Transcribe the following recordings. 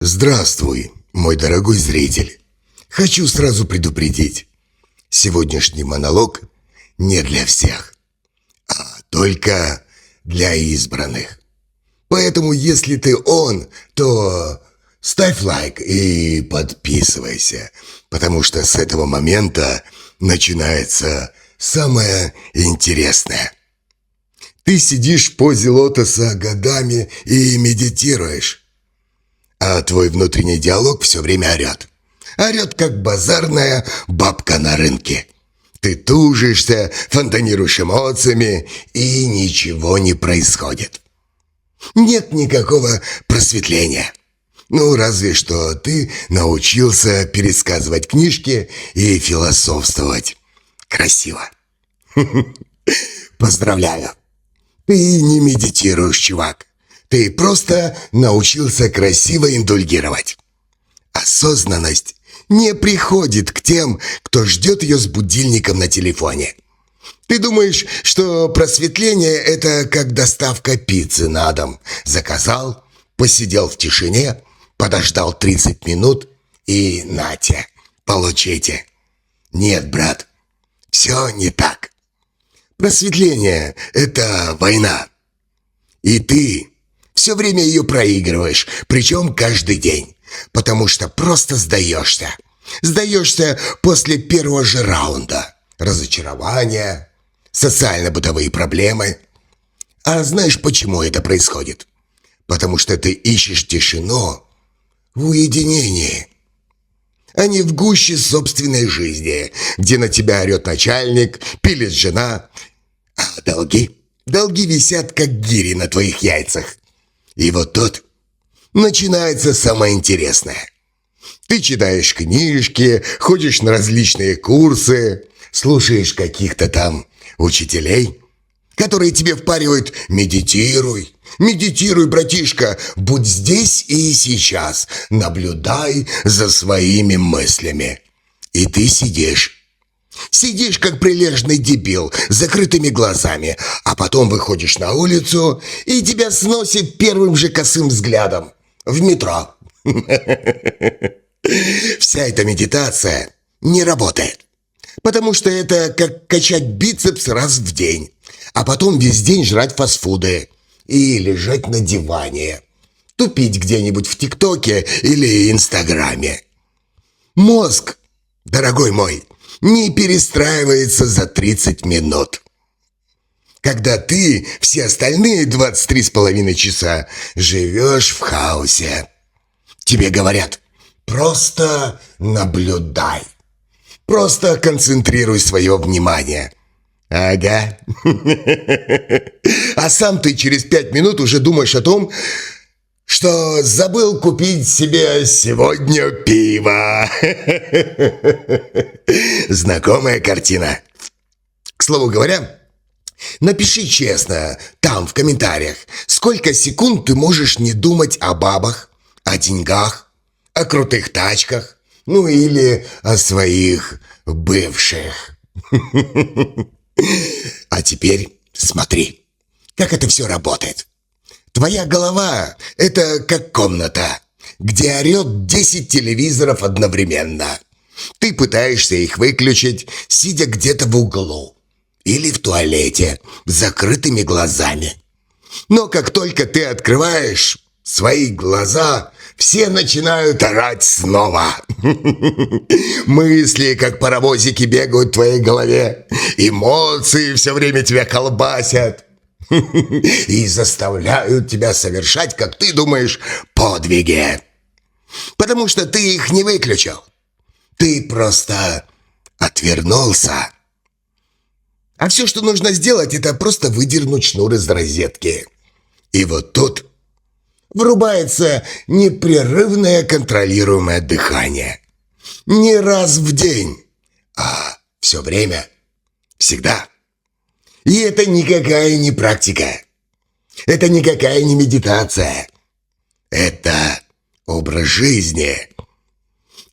Здравствуй, мой дорогой зритель. Хочу сразу предупредить. Сегодняшний монолог не для всех, а только для избранных. Поэтому, если ты он, то ставь лайк и подписывайся, потому что с этого момента начинается самое интересное. Ты сидишь в позе лотоса годами и медитируешь, а твой внутренний диалог все время орет. Орет, как базарная бабка на рынке. Ты тужишься, фонтанируешь эмоциями, и ничего не происходит. Нет никакого просветления. Ну, разве что ты научился пересказывать книжки и философствовать красиво. Поздравляю. Ты не медитируешь, чувак. Ты просто научился красиво индульгировать. Осознанность не приходит к тем, кто ждет ее с будильником на телефоне. Ты думаешь, что просветление – это как доставка пиццы на дом. Заказал, посидел в тишине, подождал 30 минут и нате, получите. Нет, брат, все не так. Просветление – это война. И ты все время ее проигрываешь, причем каждый день, потому что просто сдаешься. Сдаешься после первого же раунда. Разочарование, социально-бытовые проблемы. А знаешь, почему это происходит? Потому что ты ищешь тишину в уединении, а не в гуще собственной жизни, где на тебя орет начальник, пилит жена, а долги висят, как гири на твоих яйцах. И вот тут начинается самое интересное. Ты читаешь книжки, ходишь на различные курсы, слушаешь каких-то там учителей, которые тебе впаривают: медитируй, медитируй, братишка, будь здесь и сейчас, наблюдай за своими мыслями. И ты сидишь, как прилежный дебил, с закрытыми глазами, а потом выходишь на улицу, и тебя сносит первым же косым взглядом в метро. Вся эта медитация не работает, потому что это как качать бицепс раз в день, а потом весь день жрать фастфуды и лежать на диване, тупить где-нибудь в ТикТоке или Инстаграме. Мозг, дорогой мой, не перестраивается за 30 минут. Когда ты все остальные 23,5 часа живешь в хаосе. Тебе говорят: просто наблюдай. Просто концентрируй свое внимание. Ага. А сам ты через 5 минут уже думаешь о том, что забыл купить себе сегодня пиво. Знакомая картина. К слову говоря, напиши честно там в комментариях, сколько секунд ты можешь не думать о бабах, о деньгах, о крутых тачках, ну или о своих бывших. А теперь смотри, как это все работает. Твоя голова – это как комната, где орет 10 телевизоров одновременно. Ты пытаешься их выключить, сидя где-то в углу или в туалете с закрытыми глазами. Но как только ты открываешь свои глаза, все начинают орать снова. Мысли, как паровозики, бегают в твоей голове. Эмоции все время тебя колбасят. И заставляют тебя совершать, как ты думаешь, подвиги. Потому что ты их не выключил. Ты просто отвернулся. А все, что нужно сделать, это просто выдернуть шнур из розетки. И вот тут врубается непрерывное контролируемое дыхание. Не раз в день, а все время, всегда. И это никакая не практика. Это никакая не медитация. Это образ жизни.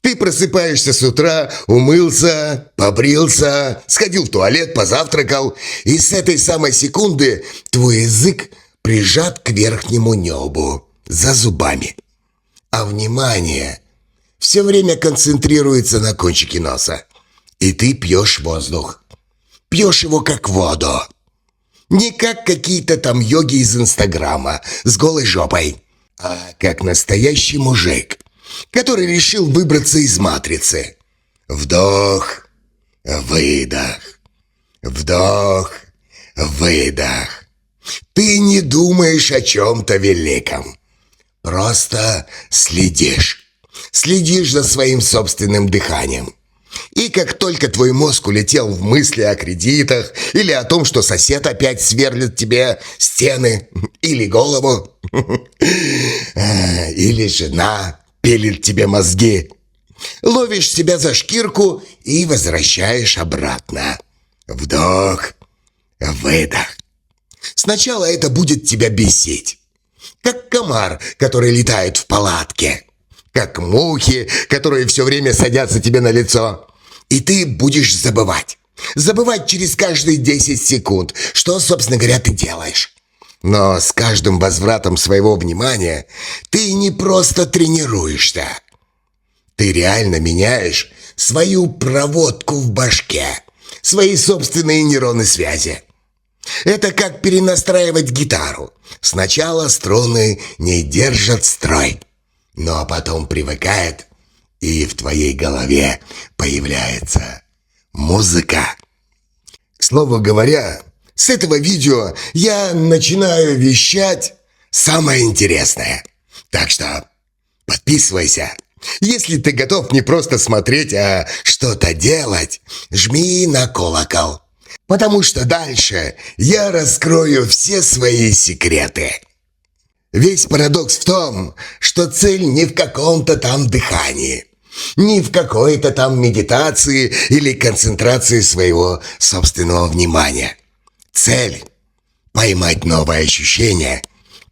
Ты просыпаешься с утра, умылся, побрился, сходил в туалет, позавтракал, и с этой самой секунды твой язык прижат к верхнему небу, за зубами. а внимание все время концентрируется на кончике носа. И ты пьешь воздух. Пьешь его как воду. Не как какие-то там йоги из Инстаграма с голой жопой, а как настоящий мужик, который решил выбраться из матрицы. Вдох, выдох, вдох, выдох. Ты не думаешь о чем-то великом. Просто следишь. Следишь за своим собственным дыханием. И как только твой мозг улетел в мысли о кредитах, или о том, что сосед опять сверлит тебе стены, или голову, или жена пилит тебе мозги, ловишь себя за шкирку и возвращаешь обратно. Вдох, выдох. Сначала это будет тебя бесить. Как комар, который летает в палатке. Как мухи, которые все время садятся тебе на лицо. И ты будешь забывать. Забывать через каждые 10 секунд, что, собственно говоря, ты делаешь. Но с каждым возвратом своего внимания ты не просто тренируешься. Ты реально меняешь свою проводку в башке, свои собственные нейронные связи. Это как перенастраивать гитару. Сначала струны не держат строй, но потом привыкает, и в твоей голове появляется музыка. К слову говоря, с этого видео я начинаю вещать самое интересное. Так что подписывайся. Если ты готов не просто смотреть, а что-то делать, жми на колокол. Потому что дальше я раскрою все свои секреты. Весь парадокс в том, что цель не в каком-то там дыхании, не в какой-то там медитации или концентрации своего собственного внимания. Цель – поймать новое ощущение,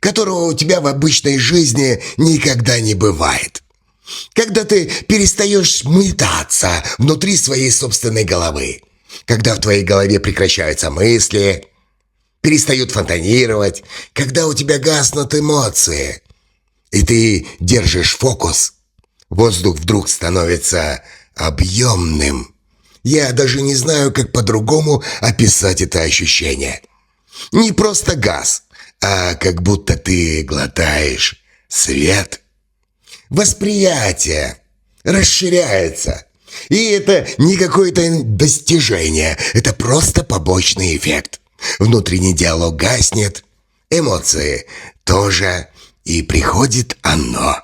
которого у тебя в обычной жизни никогда не бывает. Когда ты перестаешь метаться внутри своей собственной головы, когда в твоей голове прекращаются мысли, перестают фонтанировать, когда у тебя гаснут эмоции, и ты держишь фокус, воздух вдруг становится объемным. Я даже не знаю, как по-другому описать это ощущение. Не просто газ, а как будто ты глотаешь свет. Восприятие расширяется. И это не какое-то достижение, это просто побочный эффект. Внутренний диалог гаснет, эмоции тоже, и приходит оно.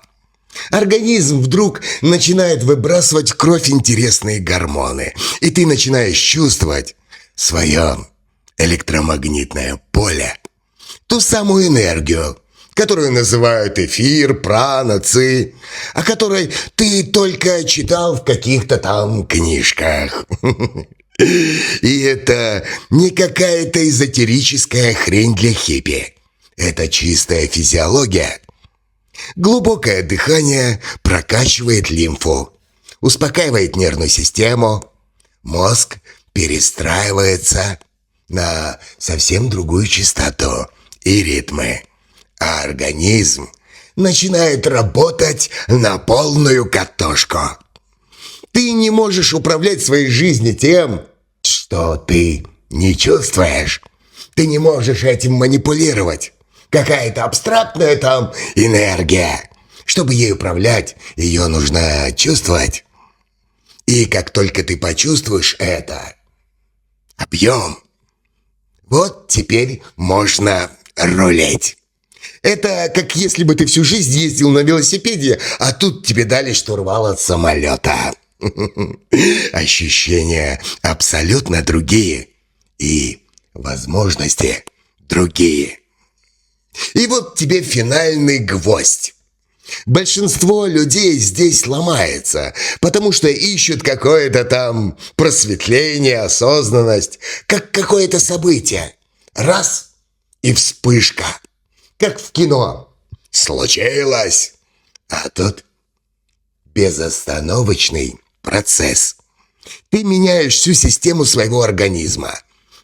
Организм вдруг начинает выбрасывать в кровь интересные гормоны, и ты начинаешь чувствовать свое электромагнитное поле. Ту самую энергию, которую называют эфир, прана, ци, о которой ты только читал в каких-то там книжках. И это не какая-то эзотерическая хрень для хиппи. Это чистая физиология. Глубокое дыхание прокачивает лимфу, успокаивает нервную систему, мозг перестраивается на совсем другую частоту и ритмы, а организм начинает работать на полную катушку. Ты не можешь управлять своей жизнью тем, что ты не чувствуешь. Ты не можешь этим манипулировать. Какая-то абстрактная там энергия. Чтобы ей управлять, ее нужно чувствовать. И как только ты почувствуешь это, объем, вот теперь можно рулить. Это как если бы ты всю жизнь ездил на велосипеде, а тут тебе дали штурвал от самолета. Ощущения абсолютно другие. И возможности другие. И вот тебе финальный гвоздь. Большинство людей здесь ломается, потому что ищут какое-то там просветление, осознанность, как какое-то событие. Раз — и вспышка. Как в кино. Случилось. А тут безостановочный процесс. Ты меняешь всю систему своего организма.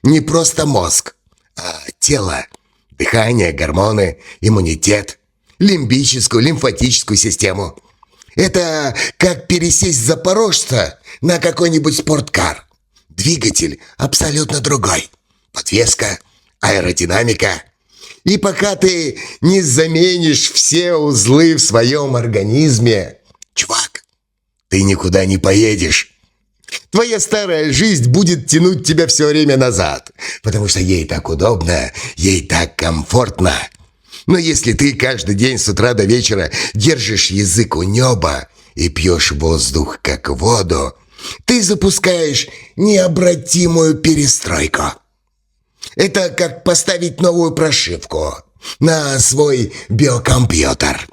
Не просто мозг, а тело, дыхание, гормоны, иммунитет. лимбическую, лимфатическую систему. Это как пересесть с запорожца на какой-нибудь спорткар. Двигатель абсолютно другой. Подвеска, аэродинамика. И пока ты не заменишь все узлы в своем организме, чувак, ты никуда не поедешь. Твоя старая жизнь будет тянуть тебя все время назад, потому что ей так удобно, ей так комфортно. Но если ты каждый день с утра до вечера держишь язык у неба и пьешь воздух как воду, ты запускаешь необратимую перестройку. Это как поставить новую прошивку на свой биокомпьютер.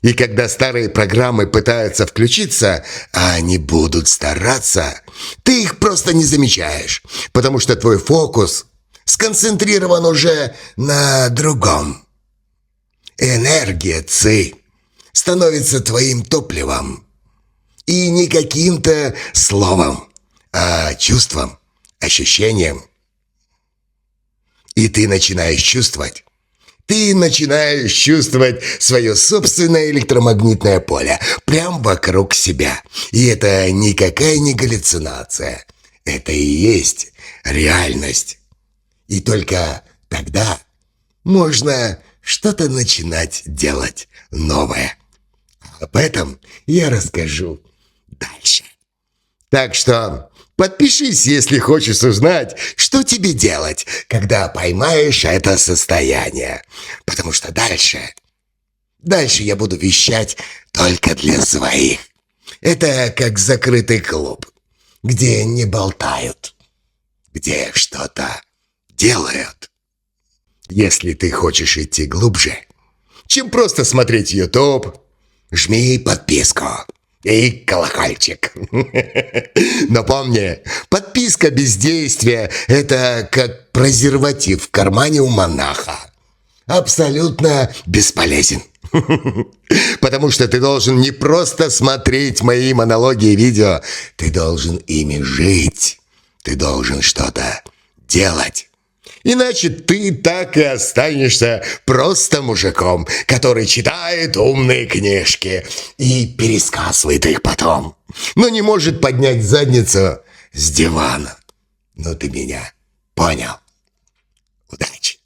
И когда старые программы пытаются включиться, а они будут стараться, ты их просто не замечаешь, потому что твой фокус сконцентрирован уже на другом. Энергия ЦИ становится твоим топливом. И не каким-то словом, а чувством, ощущением. И ты начинаешь чувствовать. Ты начинаешь чувствовать свое собственное электромагнитное поле прямо вокруг себя. И это никакая не галлюцинация. Это и есть реальность. И только тогда можно что-то начинать делать новое. Об этом я расскажу дальше. Так что подпишись, если хочешь узнать, что тебе делать, когда поймаешь это состояние. Потому что дальше я буду вещать только для своих. Это как закрытый клуб, где не болтают, где что-то делают. Если ты хочешь идти глубже, чем просто смотреть YouTube, жми подписку и колокольчик. Но помни, подписка без действия – это как презерватив в кармане у монаха. Абсолютно бесполезен. Потому что ты должен не просто смотреть мои монологи и видео, ты должен ими жить. Ты должен что-то делать. Иначе ты так и останешься просто мужиком, который читает умные книжки и пересказывает их потом, но не может поднять задницу с дивана. Ну ты меня понял. Удачи!